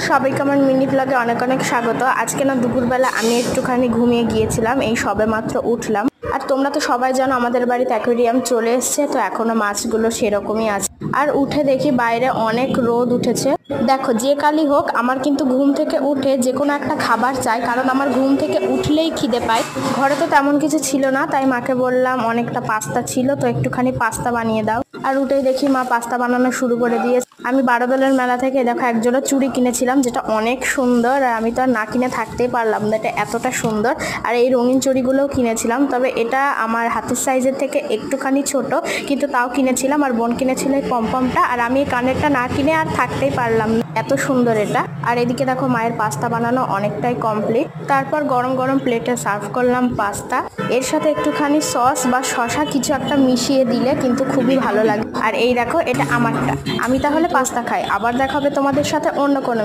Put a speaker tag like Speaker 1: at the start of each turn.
Speaker 1: সবাইকে আমার মিনি ব্লগে অনেক অনেক স্বাগত। আজকে না দুপুরবেলা আমি একটুখানি ঘুমিয়ে গিয়েছিলাম, এই সবে মাত্র উঠলাম। আর তোমরা তো সবাই জানো আমাদের বাড়িতে অ্যাকোয়ারিয়াম চলে এসছে, তো এখনো মাছগুলো সেরকমই আছে। আর উঠে দেখি বাইরে অনেক রোদ উঠেছে। দেখো যে কালই হোক আমার কিন্তু ঘুম থেকে উঠে যে কোনো একটা খাবার চাই, কারণ আমার ঘুম থেকে উঠলেই খিদে পায়। ঘরে তো তেমন কিছু ছিল না, তাই মাকে বললাম অনেকটা পাস্তা ছিল তো একটুখানি পাস্তা বানিয়ে দাও। আর উঠেই দেখি মা পাস্তা বানানো শুরু করে দিয়েছে। আমি বারোদলের মেলা থেকে দেখো একজোড়া চুড়ি কিনেছিলাম, যেটা অনেক সুন্দর। আর আমি তো আর না কিনে থাকতেই পারলাম না, এটা এতটা সুন্দর। আর এই রঙিন চুড়িগুলোও কিনেছিলাম, তবে এটা আমার হাতের সাইজের থেকে একটুখানি ছোট, কিন্তু তাও কিনেছিলাম। আর বোন কিনেছিল এই পমপমটা, আর আমি এই কানেরটা না কিনে আর থাকতেই পারলাম না, এত সুন্দর এটা। আর এদিকে দেখো মায়ের পাস্তা বানানো অনেকটাই কমপ্লিট। তারপর গরম গরম প্লেটে সার্ভ করলাম পাস্তা। এর সাথে একটুখানি সস বা শসা কিছু একটা মিশিয়ে দিলে কিন্তু খুবই ভালো লাগে। আর এই দেখো এটা আমারটা, আমি তাহলে পাস্তা খাই। আবার দেখা হবে তোমাদের সাথে অন্য কোনো